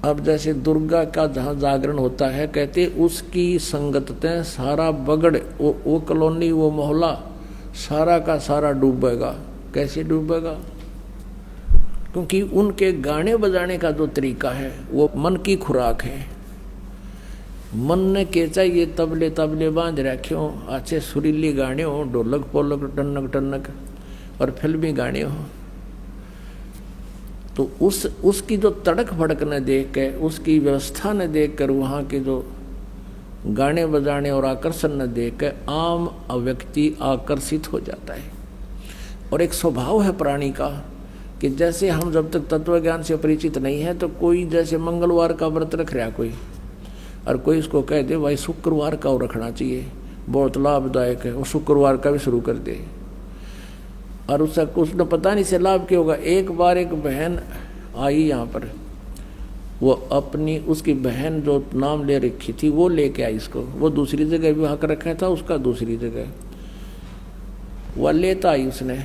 अब जैसे दुर्गा का जहाँ जागरण होता है, कहते उसकी संगततें सारा बगड़, वो कॉलोनी, वो मोहल्ला सारा का सारा डूबेगा। कैसे डूबेगा? क्योंकि उनके गाने बजाने का जो तरीका है वो मन की खुराक है। मन ने के चाहिए तबले तबले बांध रखे हो, अच्छे सुरीली गाने हो, ढोलक पोलक टनक टनक, और फिल्मी गाने हो, तो उसकी जो तड़क भड़क न देख के, उसकी व्यवस्था न देख कर, वहाँ के जो गाने बजाने और आकर्षण न देख के आम व्यक्ति आकर्षित हो जाता है। और एक स्वभाव है प्राणी का कि जैसे हम जब तक तत्व ज्ञान से परिचित नहीं है, तो कोई जैसे मंगलवार का व्रत रख रहा कोई, और कोई उसको कह दे भाई शुक्रवार का वो रखना चाहिए, बहुत लाभदायक है, वो शुक्रवार का भी शुरू कर दे, और उसने पता नहीं से लाभ क्या होगा। एक बार एक बहन आई यहाँ पर, वो अपनी उसकी बहन जो नाम ले रखी थी वो लेके आई इसको, वो दूसरी जगह विवाह कर रखा था उसका, दूसरी जगह वह लेता आई उसने।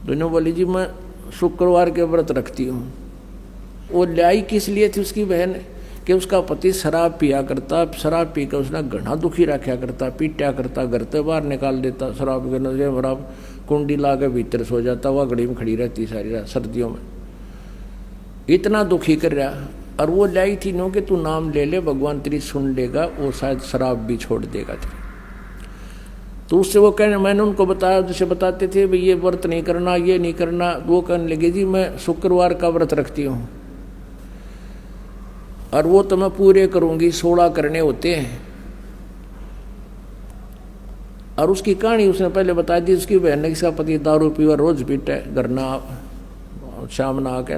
दोनों बोली जी मैं शुक्रवार के व्रत रखती हूँ। वो लाई किस लिए थी उसकी बहन कि उसका पति शराब पिया करता, शराब पी कर उसने घना दुखी रखा करता, पीटा करता, घर से बाहर निकाल देता, शराब के नजर शराब कुंडी ला के भीतर सो जाता, वह घड़ी में खड़ी रहती सारी रात सर्दियों में, इतना दुखी कर रहा। और वो लाई थी नो कि तू नाम ले ले, भगवान तेरी सुन लेगा, वो शायद शराब भी छोड़ देगा तेरी। तो उससे वो कहने, मैंने उनको बताया जैसे बताते थे भाई ये व्रत नहीं करना, ये नहीं करना, वो कहने लगे जी मैं शुक्रवार का व्रत रखती हूँ और वो तो मैं पूरे करूँगी, 16 करने होते हैं। और उसकी कहानी उसने पहले बता दी। उसकी बहन ने, इसका पति दारू पीवा रोज पीता है, घर ना शाम ना आके।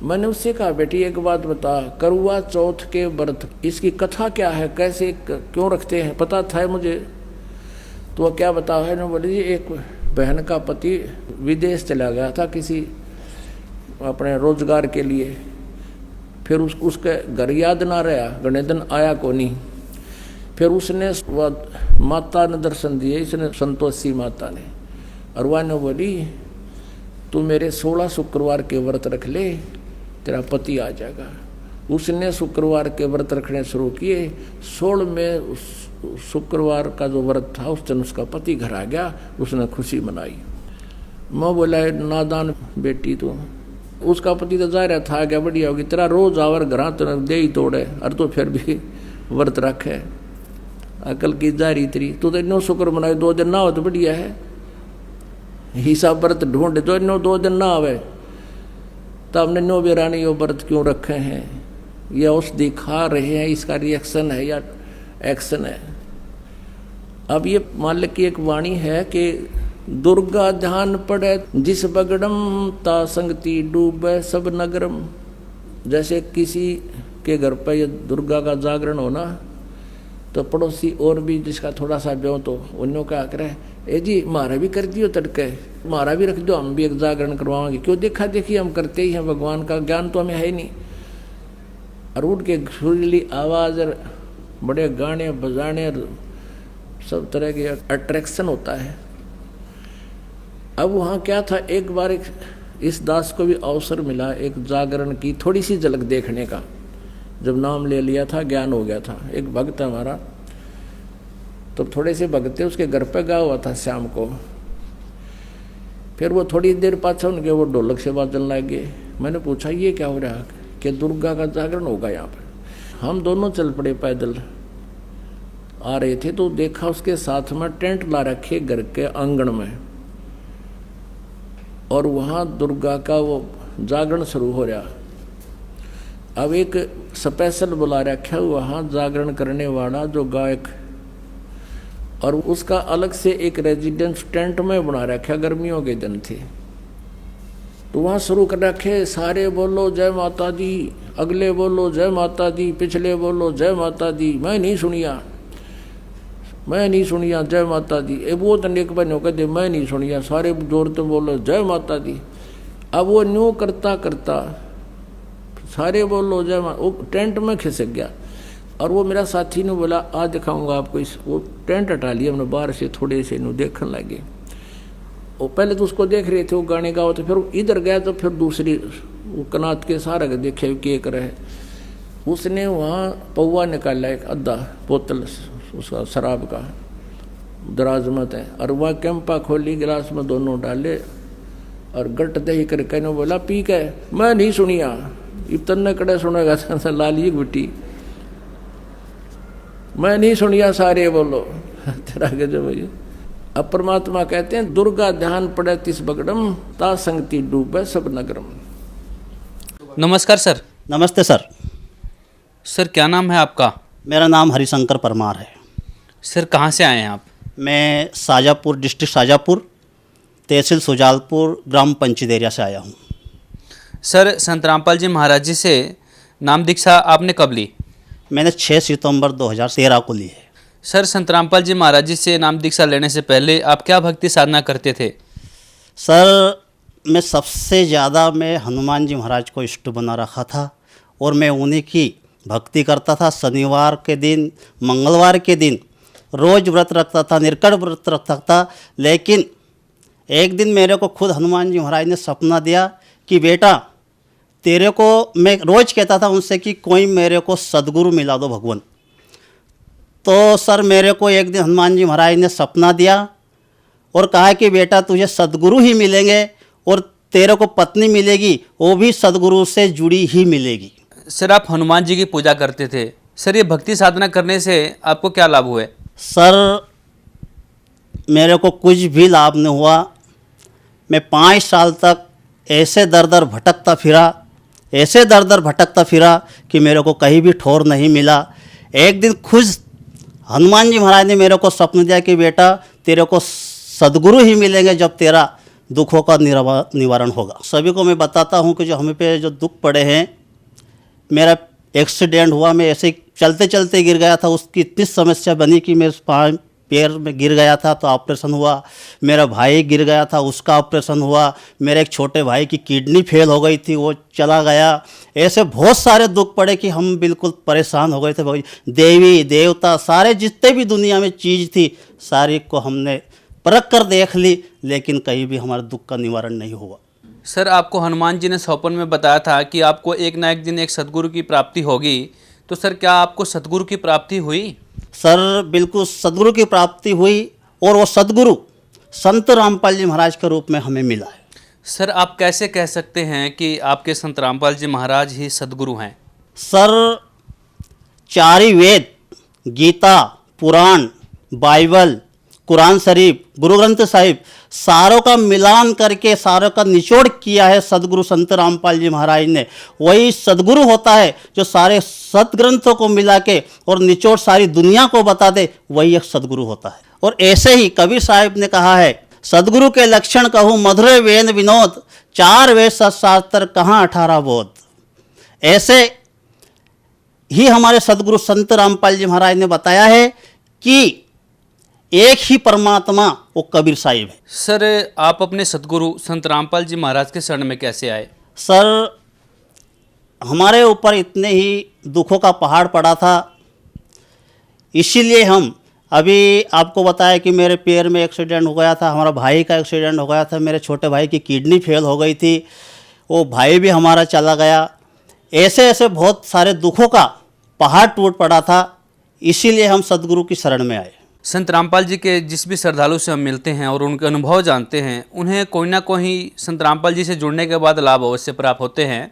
मैंने उससे कहा बेटी एक बात बता, करवा चौथ के व्रत इसकी कथा क्या है, कैसे क्यों रखते हैं, पता था मुझे। तो वह क्या बता है ना, बोले जी एक बहन का पति विदेश चला गया था किसी अपने रोजगार के लिए, फिर उसके घर याद ना रहा, घने दिन आया को नहीं। फिर उसने माता ने दर्शन दिए, इसने संतोषी माता ने, और वह ने बोली तू मेरे 16 शुक्रवार के व्रत रख ले, तेरा पति आ जाएगा। उसने शुक्रवार के व्रत रखने शुरू किए। 16 में शुक्रवार का जो व्रत था उस दिन उसका पति घर आ गया, उसने खुशी मनाई। मैं बोला नादान बेटी तू, उसका पति तो जा रहा था गया, बढ़िया होगी, तेरा रोज आवर घर तो दे ही तोड़े, और तो फिर भी व्रत रखे, अकल की जारी तेरी, तू तो इनो शुक्र मनाए, 2 दिन ना हो तो बढ़िया है, हिसाब व्रत ढूंढे तो इनो 2 दिन ना आवे, तो हमने नो बेरानी यो व्रत क्यों रखे हैं, या औषधि खा रहे हैं, इसका रिएक्शन है या एक्शन है। अब ये मालिक की एक वाणी है कि दुर्गा ध्यान पड़े जिस बगड़म, ता संगति डूबे सब नगरम। जैसे किसी के घर पर ये दुर्गा का जागरण होना, तो पड़ोसी और भी जिसका थोड़ा सा ब्यों तो उन्होंने क्या करे, ए जी हमारा भी कर दियो तड़के, हमारा भी रख दो, हम भी एक जागरण करवाएंगे, क्यों देखा देखी हम करते ही हैं, भगवान का ज्ञान तो हमें है ही नहीं। और उठ के सुरीली आवाज़ और बड़े गाने बजाने सब तरह के अट्रैक्शन होता है। अब वहाँ क्या था, एक बार इस दास को भी अवसर मिला एक जागरण की थोड़ी सी झलक देखने का। जब नाम ले लिया था, ज्ञान हो गया था, एक भक्त हमारा, तो थोड़े से भगते उसके घर पे गया हुआ था शाम को। फिर वो थोड़ी देर पाछा उनके वो ढोलक से बाजन लग गए। मैंने पूछा ये क्या हो रहा, कि दुर्गा का जागरण होगा यहाँ पर। हम दोनों चल पड़े, पैदल आ रहे थे, तो देखा उसके साथ में टेंट ला रखे घर के आंगन में, और वहाँ दुर्गा का वो जागरण शुरू हो रहा। अब एक स्पेशल बुला रखा वहाँ जागरण करने वाला जो गायक, और उसका अलग से एक रेजिडेंस टेंट में बना रखा, गर्मियों के दिन थे। तो वहाँ शुरू कर रखे, सारे बोलो जय माता दी, अगले बोलो जय माता दी, पिछले बोलो जय माता दी। मैं नहीं सुनिया जय माता दी। वो तो एक बनो कहते मैं नहीं सुनिया, सारे जोर तो बोलो जय माता दी। अब वो न्यू करता करता सारे बोलो जय माता, वो टेंट में खिसक गया। और वो मेरा साथी ने बोला आज दिखाऊंगा आपको, इस वो टेंट हटा लिया हमने बाहर से, थोड़े से नु देखने लगे। वो पहले तो उसको देख रहे थे, वो गाने गाओ, तो फिर इधर गया, तो फिर दूसरी वो कनात के सारा के देखे के करे। उसने वहाँ पौवा निकाला एक आधा बोतल उसका शराब का, दराज मत है, और वह कैंपा खोली, गिलास में दोनों डाले और गट दही कर कहने बोला पी के। मैं नहीं सुनिया, इतने कड़े सुनेगा लाली गुटी, मैं नहीं सुनिया सारे बोलो तेरा के जो भैया। अब परमात्मा कहते हैं दुर्गा ध्यान पड़े तिस बगड़म ता संगति डूबे सब नगरम। नमस्कार सर। नमस्ते सर। सर क्या नाम है आपका? मेरा नाम हरिशंकर परमार है। सर कहाँ से आए हैं आप? मैं शाजापुर, डिस्ट्रिक्ट शाजापुर, तहसील सुजालपुर, ग्राम पंचदेरिया से आया हूँ। सर संत रामपाल जी महाराज जी से नाम दीक्षा आपने कब ली? मैंने 6 सितंबर 2013 को ली है। सर संत रामपाल जी महाराज जी से नाम दीक्षा लेने से पहले आप क्या भक्ति साधना करते थे? सर मैं सबसे ज़्यादा मैं हनुमान जी महाराज को इष्ट बना रखा था और मैं उन्हीं की भक्ति करता था। शनिवार के दिन, मंगलवार के दिन रोज़ व्रत रखता था, निर्कट व्रत रखता था। लेकिन एक दिन मेरे को खुद हनुमान जी महाराज ने सपना दिया कि बेटा तेरे को, मैं रोज़ कहता था उनसे कि कोई मेरे को सदगुरु मिला दो भगवान। तो सर मेरे को एक दिन हनुमान जी महाराज ने सपना दिया और कहा कि बेटा तुझे सदगुरु ही मिलेंगे और तेरे को पत्नी मिलेगी, वो भी सदगुरु से जुड़ी ही मिलेगी। सर आप हनुमान जी की पूजा करते थे, सर ये भक्ति साधना करने से आपको क्या लाभ हुए? सर मेरे को कुछ भी लाभ नहीं हुआ। मैं 5 साल तक ऐसे दर दर भटकता फिरा कि मेरे को कहीं भी ठौर नहीं मिला। एक दिन खुद हनुमान जी महाराज ने मेरे को स्वप्न दिया कि बेटा तेरे को सदगुरु ही मिलेंगे जब तेरा दुखों का निवारण होगा। सभी को मैं बताता हूँ कि जो हमें पे जो दुख पड़े हैं, मेरा एक्सीडेंट हुआ, मैं ऐसे चलते चलते गिर गया था, उसकी इतनी समस्या बनी कि मेरे पैर में गिर गया था तो ऑपरेशन हुआ। मेरा भाई गिर गया था, उसका ऑपरेशन हुआ। मेरे एक छोटे भाई की किडनी फेल हो गई थी, वो चला गया। ऐसे बहुत सारे दुख पड़े कि हम बिल्कुल परेशान हो गए थे। देवी देवता सारे जितने भी दुनिया में चीज़ थी सारी को हमने परख कर देख ली, लेकिन कहीं भी हमारे दुख का निवारण नहीं हुआ। सर आपको हनुमान जी ने स्वप्न में बताया था कि आपको एक ना एक दिन एक सदगुरु की प्राप्ति होगी, तो सर क्या आपको सदगुरु की प्राप्ति हुई? सर बिल्कुल सदगुरु की प्राप्ति हुई और वो सदगुरु संत रामपाल जी महाराज के रूप में हमें मिला है। सर आप कैसे कह सकते हैं कि आपके संत रामपाल जी महाराज ही सदगुरु हैं? सर 4 ही वेद, गीता, पुराण, बाइबल, कुरान शरीफ, गुरु ग्रंथ साहिब, सारों का मिलान करके सारों का निचोड़ किया है सदगुरु संत रामपाल जी महाराज ने। वही सदगुरु होता है जो सारे सदग्रंथों को मिला के और निचोड़ सारी दुनिया को बता दे, वही एक सदगुरु होता है। और ऐसे ही कबीर साहिब ने कहा है, सदगुरु के लक्षण कहूँ मधुर वेद विनोद, 4 वेद शास्त्र कहाँ 18 बोध। ऐसे ही हमारे सदगुरु संत रामपाल जी महाराज ने बताया है कि एक ही परमात्मा वो कबीर साहिब है। सर आप अपने सदगुरु संत रामपाल जी महाराज के शरण में कैसे आए? सर हमारे ऊपर इतने ही दुखों का पहाड़ पड़ा था, इसीलिए हम अभी आपको बताया कि मेरे पैर में एक्सीडेंट हो गया था, हमारा भाई का एक्सीडेंट हो गया था, मेरे छोटे भाई की किडनी फेल हो गई थी, वो भाई भी हमारा चला गया। ऐसे ऐसे बहुत सारे दुखों का पहाड़ टूट पड़ा था, इसीलिए हम सदगुरु की शरण में आए। संत रामपाल जी के जिस भी श्रद्धालु से हम मिलते हैं और उनके अनुभव जानते हैं, उन्हें कोई ना कोई संत रामपाल जी से जुड़ने के बाद लाभ अवश्य प्राप्त होते हैं।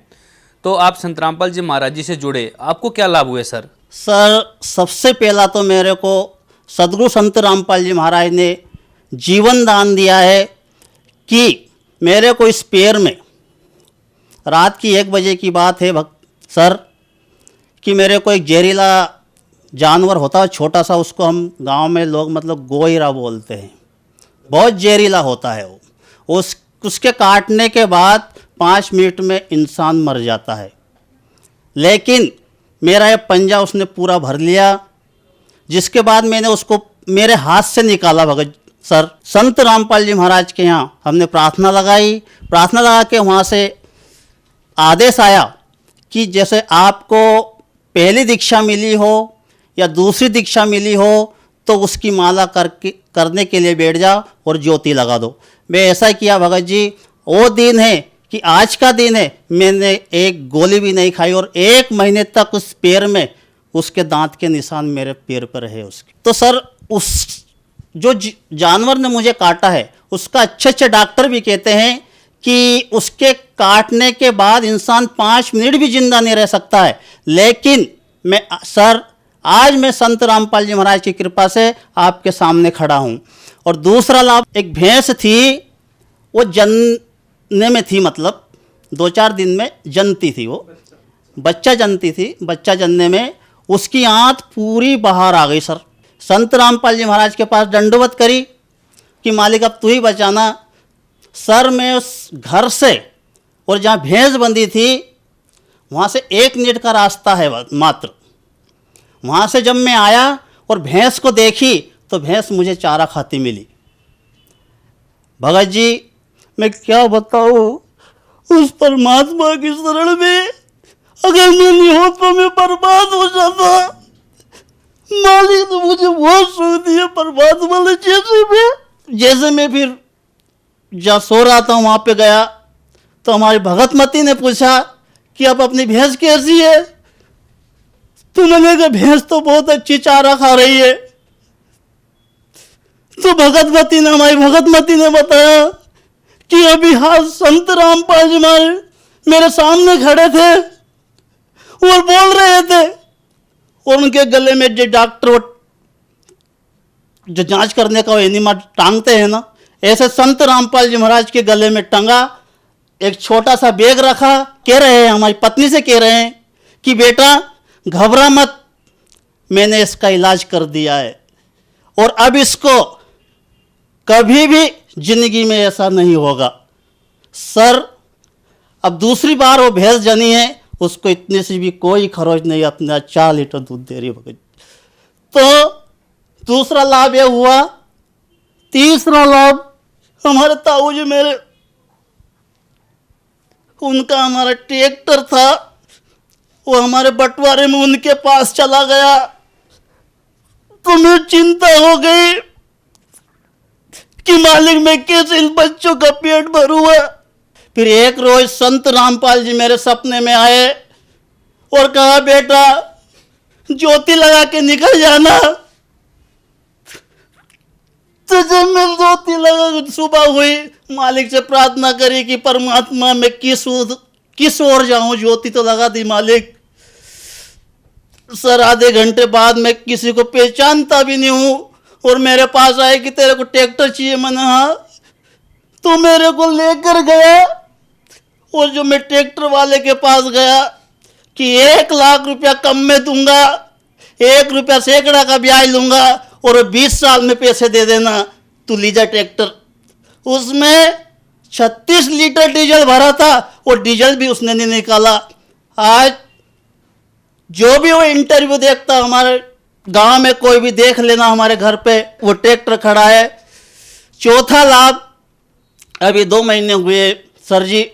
तो आप संत रामपाल जी महाराज जी से जुड़े, आपको क्या लाभ हुए सर? सर सबसे पहला तो मेरे को सदगुरु संत रामपाल जी महाराज ने जीवन दान दिया है कि मेरे को इस पैर में, रात की 1 बजे की बात है सर, कि मेरे को एक जहरीला जानवर होता है छोटा सा, उसको हम गांव में लोग मतलब गोईरा बोलते हैं, बहुत जहरीला होता है वो। उसके काटने के बाद 5 मिनट में इंसान मर जाता है, लेकिन मेरा ये पंजा उसने पूरा भर लिया, जिसके बाद मैंने उसको मेरे हाथ से निकाला। भगत सर संत रामपाल जी महाराज के यहाँ हमने प्रार्थना लगाई, प्रार्थना लगा के वहाँ से आदेश आया कि जैसे आपको पहली दीक्षा मिली हो या दूसरी दीक्षा मिली हो तो उसकी माला करने के लिए बैठ जाओ और ज्योति लगा दो। मैं ऐसा किया भगत जी। वो दिन है कि आज का दिन है, मैंने एक गोली भी नहीं खाई और 1 महीने तक उस पैर में उसके दांत के निशान मेरे पैर पर रहे उसके। तो सर उस जो जानवर ने मुझे काटा है उसका अच्छे डॉक्टर भी कहते हैं कि उसके काटने के बाद इंसान 5 मिनट भी जिंदा नहीं रह सकता है। लेकिन आज मैं संत रामपाल जी महाराज की कृपा से आपके सामने खड़ा हूँ। और दूसरा लाभ, एक भैंस थी, वो जनने में थी, मतलब 2-4 दिन में जनती थी, वो बच्चा जनती थी। बच्चा जनने में उसकी आंत पूरी बाहर आ गई सर। संत रामपाल जी महाराज के पास दंडवत करी कि मालिक अब तू ही बचाना। सर मैं उस घर से और जहाँ भैंस बंधी थी वहाँ से 1 मिनट का रास्ता है मात्र। वहाँ से जब मैं आया और भैंस को देखी तो भैंस मुझे चारा खाती मिली। भगत जी मैं क्या बताऊँ, उस परमात्मा की शरण में अगर मैं नहीं हो तो मैं बर्बाद हो जाता। मालिक तो मुझे बहुत सुख दिया परमात्मा ने। जैसे मैं फिर जहाँ सो रहा था वहाँ पे गया तो हमारी भगतमती ने पूछा कि अब अपनी भैंस कैसी है? तो मैंने कहा भैंस तो बहुत अच्छी चारा खा रही है। तो हमारी भगतमती ने बताया कि अभी हाथ संत रामपाल जी मेरे सामने खड़े थे और बोल रहे थे और उनके गले में जो डॉक्टर जो जांच करने का वो एनिमा टांगते हैं ना, ऐसे संत रामपाल जी महाराज के गले में टंगा एक छोटा सा बैग रखा। कह रहे हैं, हमारी पत्नी से कह रहे हैं कि बेटा घबरा मत, मैंने इसका इलाज कर दिया है और अब इसको कभी भी जिंदगी में ऐसा नहीं होगा। सर अब दूसरी बार वो भैंस जनी है, उसको इतने से भी कोई खरोच नहीं, अपना 4 लीटर दूध दे रही है। तो दूसरा लाभ यह हुआ। तीसरा लाभ, हमारे ताऊ जी मेरे, उनका हमारा ट्रैक्टर था, वो हमारे बंटवारे में उनके पास चला गया। तो मुझे चिंता हो गई कि मालिक मैं कैसे इन बच्चों का पेट भरूंगा। फिर एक रोज संत रामपाल जी मेरे सपने में आए और कहा बेटा ज्योति लगा के निकल जाना। तो जब मैं ज्योति लगा, सुबह हुई, मालिक से प्रार्थना करी कि परमात्मा मैं किस ओर जाऊं, ज्योति तो लगा दी मालिक। सर आधे घंटे बाद मैं किसी को पहचानता भी नहीं हूं और मेरे पास आए कि तेरे को ट्रैक्टर चाहिए। मैंने हाँ। तो मेरे को लेकर गया और जो मैं ट्रैक्टर वाले के पास गया कि 1 लाख रुपया कम में दूंगा, 1 रुपया सैकड़ा का ब्याज लूंगा और 20 साल में पैसे दे देना, तू लीजा ट्रैक्टर। उसमें 36 लीटर डीजल भरा था और डीजल भी उसने नहीं निकाला। आज जो भी वो इंटरव्यू देखता, हमारे गांव में कोई भी देख लेना, हमारे घर पे वो ट्रैक्टर खड़ा है। चौथा लाभ, अभी 2 महीने हुए सर जी,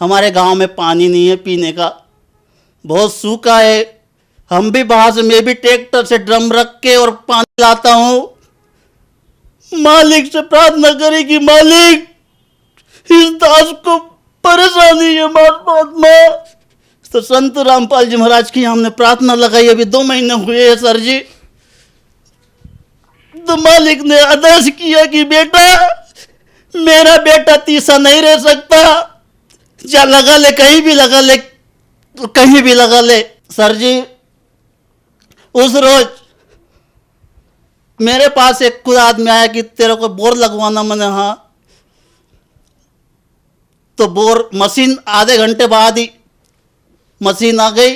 हमारे गांव में पानी नहीं है पीने का, बहुत सूखा है। हम भी बाहर से, मैं भी ट्रैक्टर से ड्रम रख के और पानी लाता हूँ। मालिक से प्रार्थना करें कि मालिक इस दास को परेशानी है परमात्मा। तो संत रामपाल जी महाराज की हमने प्रार्थना लगाई। अभी 2 महीने हुए हैं सर जी। तो मालिक ने आदेश किया कि बेटा मेरा बेटा तीसा नहीं रह सकता, जा लगा ले, कहीं भी लगा ले, कहीं भी लगा ले। सर जी उस रोज मेरे पास एक खुद आदमी आया कि तेरे को बोर लगवाना। मैंने हाँ। तो बोर मशीन आधे घंटे बाद ही मशीन आ गई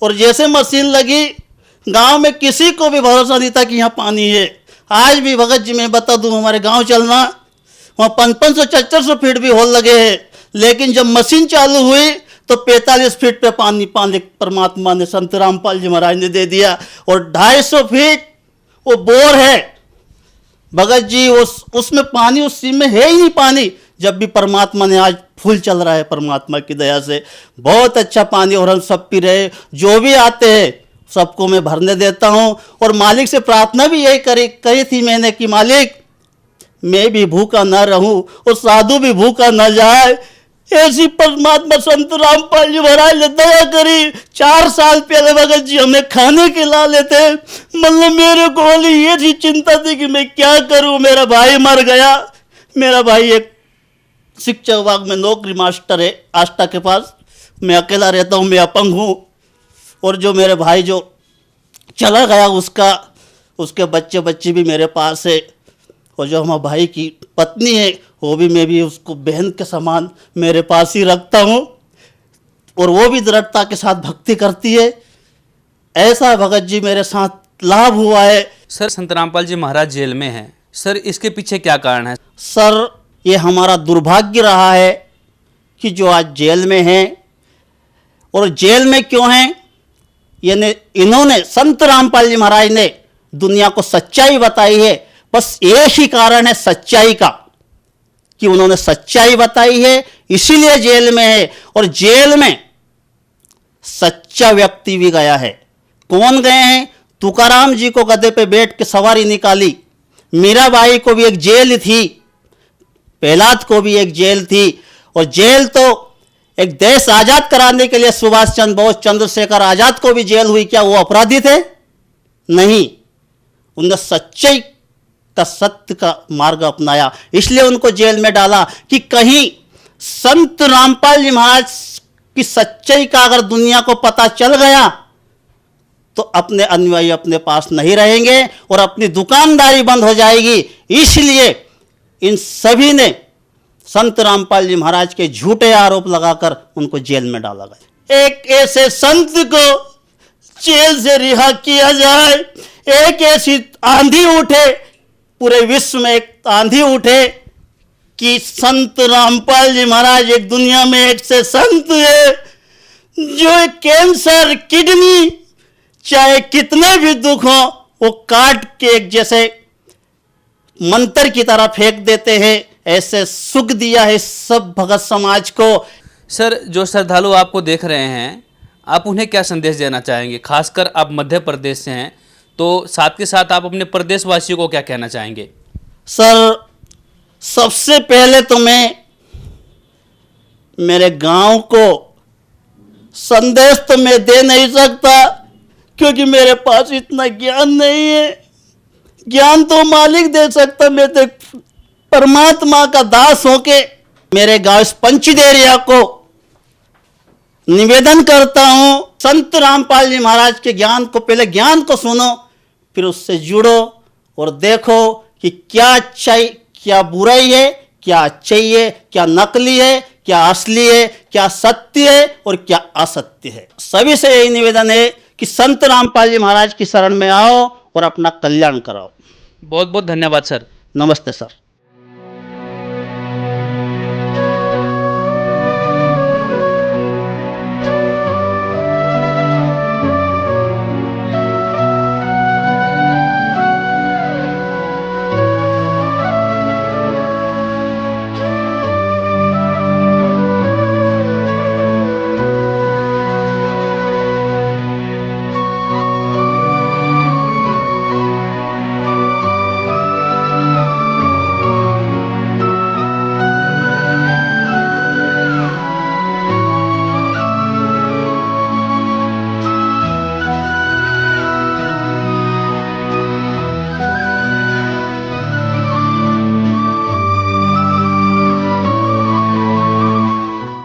और जैसे मशीन लगी, गांव में किसी को भी भरोसा नहीं था कि यहाँ पानी है। आज भी भगत जी मैं बता दूं, हमारे गांव चलना, वहाँ 500-400 फीट भी होल लगे हैं, लेकिन जब मशीन चालू हुई तो 45 फीट पे पानी परमात्मा ने, संत रामपाल जी महाराज ने दे दिया। और 250 फीट वो बोर है भगत जी, उसमें पानी, उस में है ही नहीं पानी। जब भी परमात्मा ने, आज फुल चल रहा है परमात्मा की दया से, बहुत अच्छा पानी और हम सब पी रहे। जो भी आते हैं सबको मैं भरने देता हूँ। और मालिक से प्रार्थना भी यही करी थी मैंने कि मालिक मैं भी भूखा ना रहूं और साधु भी भूखा ना जाए, ऐसी परमात्मा संत रामपाल जी महाराज ने दया करी। 4 साल पहले भगत जी हमें खाने खिला लेते। मतलब मेरे को वाली ये सी चिंता थी कि मैं क्या करूं, मेरा भाई मर गया। मेरा भाई एक शिक्षा विभाग में नौकरी मास्टर है आष्टा के पास। मैं अकेला रहता हूँ, मैं अपंग हूँ। और जो मेरे भाई जो चला गया उसके बच्चे बच्ची भी मेरे पास है। और जो हमारे भाई की पत्नी है वो भी, मैं भी उसको बहन के समान मेरे पास ही रखता हूँ। और वो भी दृढ़ता के साथ भक्ति करती है। ऐसा भगत जी मेरे साथ लाभ हुआ है। सर, संत रामपाल जी महाराज जेल में हैं। सर, इसके पीछे क्या कारण है? सर, ये हमारा दुर्भाग्य रहा है कि जो आज जेल में हैं। और जेल में क्यों हैं? इन्होंने संत रामपाल जी महाराज ने दुनिया को सच्चाई बताई है। बस एक ही कारण है सच्चाई का, कि उन्होंने सच्चाई बताई है, इसीलिए जेल में है। और जेल में सच्चा व्यक्ति भी गया है। कौन गए हैं? तुकाराम जी को गधे पे बैठ के सवारी निकाली। मीराबाई को भी एक जेल थी, प्रहलाद को भी एक जेल थी। और जेल तो एक देश आजाद कराने के लिए सुभाष चंद्र बोस, चंद्रशेखर आजाद को भी जेल हुई। क्या वो अपराधी थे? नहीं, उन्होंने सच्चाई का, सत्य का मार्ग अपनाया, इसलिए उनको जेल में डाला। कि कहीं संत रामपाल जी महाराज की सच्चाई का अगर दुनिया को पता चल गया तो अपने अनुयायी अपने पास नहीं रहेंगे और अपनी दुकानदारी बंद हो जाएगी। इसलिए इन सभी ने संत रामपाल जी महाराज के झूठे आरोप लगाकर उनको जेल में डाला गया। एक ऐसे संत को जेल से रिहा किया जाए, एक ऐसी आंधी उठे, पूरे विश्व में एक आंधी उठे कि संत रामपाल जी महाराज एक दुनिया में एक से संत है जो एक कैंसर, किडनी, चाहे कितने भी दुख हो वो काट के एक जैसे मंत्र की तरह फेंक देते हैं। ऐसे सुख दिया है सब भगत समाज को। सर, जो श्रद्धालु आपको देख रहे हैं, आप उन्हें क्या संदेश देना चाहेंगे? खासकर आप मध्य प्रदेश से हैं, तो साथ के साथ आप अपने प्रदेशवासियों को क्या कहना चाहेंगे? सर, सबसे पहले तो मैं मेरे गांव को संदेश तो मैं दे नहीं सकता, क्योंकि मेरे पास इतना ज्ञान नहीं है। ज्ञान तो मालिक दे सकता। मैं तो परमात्मा का दास होके मेरे गांव इस पंचदेरिया को निवेदन करता हूं, संत रामपाल जी महाराज के ज्ञान को, पहले ज्ञान को सुनो, फिर उससे जुड़ो और देखो कि क्या अच्छाई, क्या बुराई है, क्या अच्छाई है, क्या नकली है, क्या असली है, क्या सत्य है और क्या असत्य है। सभी से यही निवेदन है कि संत रामपाल जी महाराज की शरण में आओ और अपना कल्याण कराओ। बहुत बहुत धन्यवाद सर। नमस्ते सर।